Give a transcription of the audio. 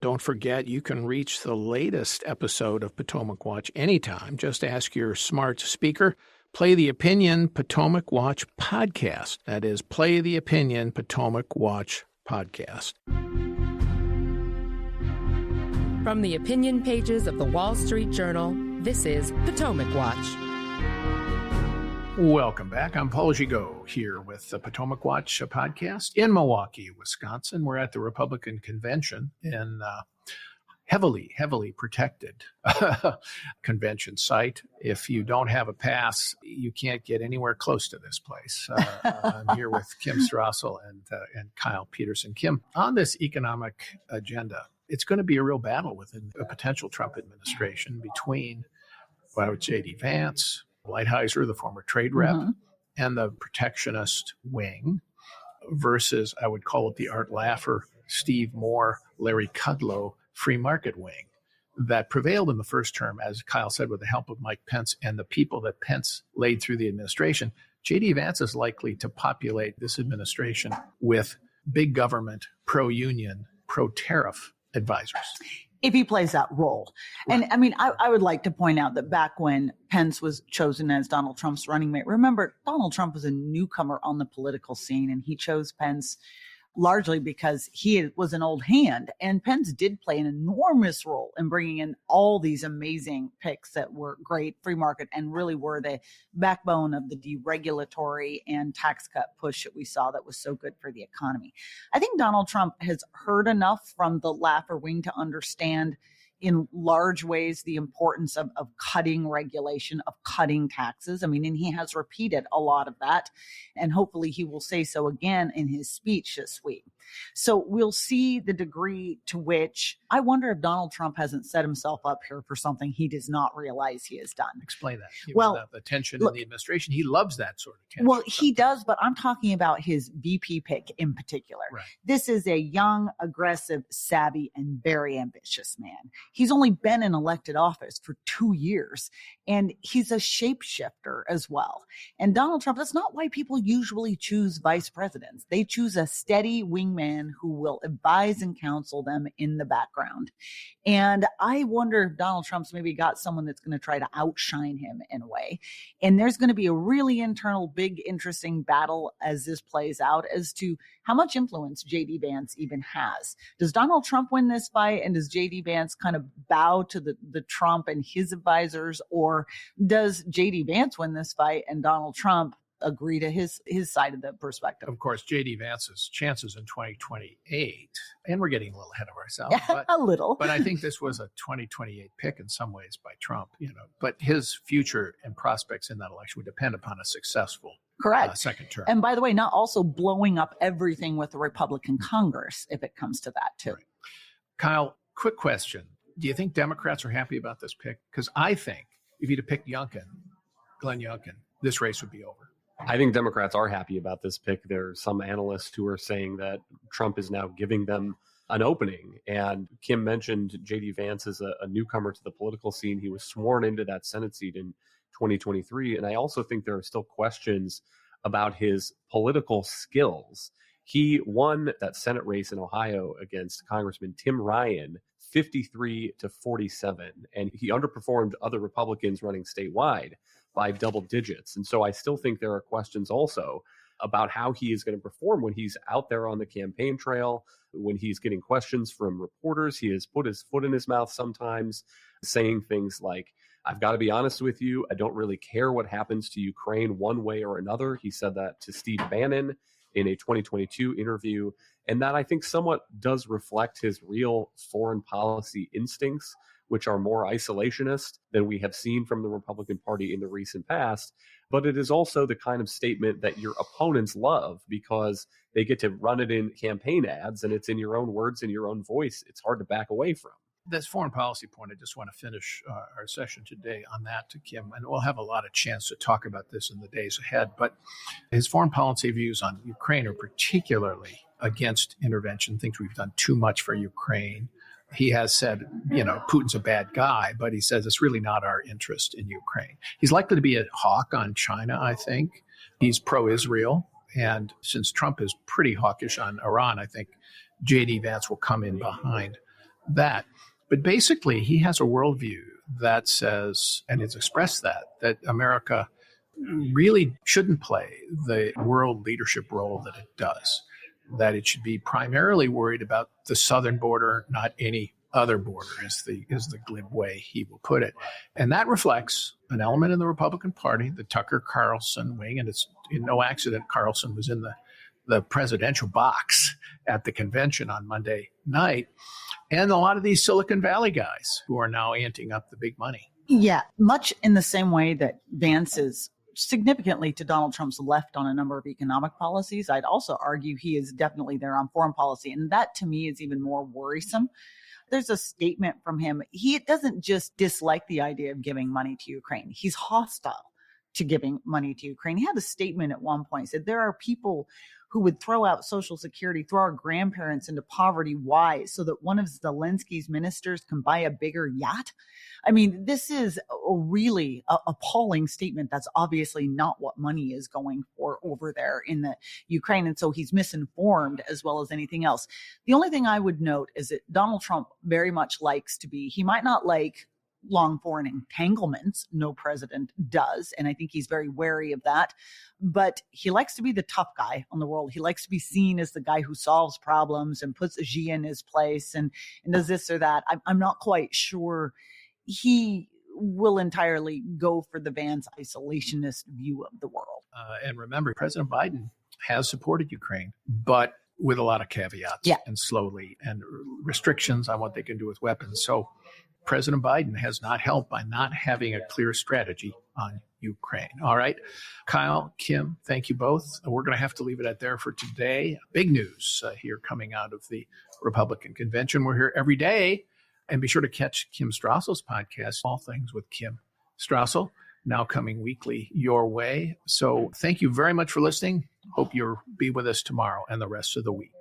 Don't forget, you can reach the latest episode of Potomac Watch anytime. Just ask your smart speaker, play the Opinion Potomac Watch podcast. That is, play the Opinion Potomac Watch podcast. From the opinion pages of the Wall Street Journal, this is Potomac Watch. Welcome back. I'm Paul Gigot here with the Potomac Watch podcast in Milwaukee, Wisconsin. We're at the Republican convention in heavily protected convention site. If you don't have a pass, you can't get anywhere close to this place. I'm here with Kim Strassel and Kyle Peterson. Kim, on this economic agenda, it's going to be a real battle within a potential Trump administration between J.D. Vance, Lighthizer, the former trade rep, and the protectionist wing versus, I would call it the Art Laffer, Steve Moore, Larry Kudlow free market wing that prevailed in the first term, as Kyle said, with the help of Mike Pence and the people that Pence laid through the administration. J.D. Vance is likely to populate this administration with big government, pro-union, pro-tariff advisors. If he plays that role. Right. And I mean, I would like to point out that back when Pence was chosen as Donald Trump's running mate, remember, Donald Trump was a newcomer on the political scene, and he chose Pence largely because he was an old hand. And Pence did play an enormous role in bringing in all these amazing picks that were great free market and really were the backbone of the deregulatory and tax cut push that we saw that was so good for the economy. I think Donald Trump has heard enough from the Laffer wing to understand in large ways the importance of cutting regulation, of cutting taxes. I mean, and he has repeated a lot of that, and hopefully he will say so again in his speech this week. So we'll see the degree to which I wonder if Donald Trump hasn't set himself up here for something he does not realize he has done. Explain that. Well, the tension in the administration, he loves that sort of tension. Well, he does, but I'm talking about his VP pick in particular. Right. This is a young, aggressive, savvy, and very ambitious man. He's only been in elected office for 2 years, and he's a shapeshifter as well. And Donald Trump, that's not why people usually choose vice presidents. They choose a steady wingman who will advise and counsel them in the background. And I wonder if Donald Trump's maybe got someone that's going to try to outshine him in a way. And there's going to be a really internal, big, interesting battle as this plays out as to how much influence J.D. Vance even has. Does Donald Trump win this fight, and does J.D. Vance kind of bow to the Trump and his advisors, or does J.D. Vance win this fight and Donald Trump agree to his side of the perspective? Of course, J.D. Vance's chances in 2028, and we're getting a little ahead of ourselves. But, a little. But I think this was a 2028 pick in some ways by Trump, but his future and prospects in that election would depend upon a successful second term. And by the way, not also blowing up everything with the Republican Congress if it comes to that too. Right. Kyle, quick question. Do you think Democrats are happy about this pick? Because I think if you'd have picked Glenn Youngkin, this race would be over. I think Democrats are happy about this pick. There are some analysts who are saying that Trump is now giving them an opening. And Kim mentioned J.D. Vance is a newcomer to the political scene. He was sworn into that Senate seat in 2023. And I also think there are still questions about his political skills. He won that Senate race in Ohio against Congressman Tim Ryan 53-47. And he underperformed other Republicans running statewide by double digits. And so I still think there are questions also about how he is going to perform when he's out there on the campaign trail, when he's getting questions from reporters. He has put his foot in his mouth sometimes, saying things like, I've got to be honest with you, I don't really care what happens to Ukraine one way or another. He said that to Steve Bannon in a 2022 interview. And that I think somewhat does reflect his real foreign policy instincts, which are more isolationist than we have seen from the Republican Party in the recent past. But it is also the kind of statement that your opponents love because they get to run it in campaign ads, and it's in your own words, in your own voice. It's hard to back away from. This foreign policy point, I just want to finish our session today on that to Kim, and we'll have a lot of chance to talk about this in the days ahead. But his foreign policy views on Ukraine are particularly against intervention, thinks we've done too much for Ukraine. He has said, Putin's a bad guy, but he says it's really not our interest in Ukraine. He's likely to be a hawk on China, I think. He's pro-Israel. And since Trump is pretty hawkish on Iran, I think J.D. Vance will come in behind that. But basically, he has a worldview that says, and has expressed that America really shouldn't play the world leadership role that it does, that it should be primarily worried about the southern border, not any other border, is the glib way he will put it. And that reflects an element in the Republican Party, the Tucker Carlson wing, and it's in no accident Carlson was in the presidential box at the convention on Monday night, and a lot of these Silicon Valley guys who are now anting up the big money. Yeah, much in the same way that Vance is significantly to Donald Trump's left on a number of economic policies, I'd also argue he is definitely there on foreign policy. And that to me is even more worrisome. There's a statement from him. He doesn't just dislike the idea of giving money to Ukraine. He's hostile to giving money to Ukraine. He had a statement at one point, said there are people who would throw out Social Security, throw our grandparents into poverty. Why? So that one of Zelensky's ministers can buy a bigger yacht? I mean, this is a really appalling statement. That's obviously not what money is going for over there in the Ukraine. And so he's misinformed as well as anything else. The only thing I would note is that Donald Trump very much likes to be, he might not like long foreign entanglements. No president does. And I think he's very wary of that. But he likes to be the tough guy on the world. He likes to be seen as the guy who solves problems and puts Xi in his place and does this or that. I'm not quite sure he will entirely go for the Vance isolationist view of the world. And remember, President Biden has supported Ukraine, but with a lot of caveats and slowly, and restrictions on what they can do with weapons. So President Biden has not helped by not having a clear strategy on Ukraine. All right. Kyle, Kim, thank you both. We're going to have to leave it at there for today. Big news here coming out of the Republican convention. We're here every day. And be sure to catch Kim Strassel's podcast, All Things with Kim Strassel, now coming weekly your way. So thank you very much for listening. Hope you'll be with us tomorrow and the rest of the week.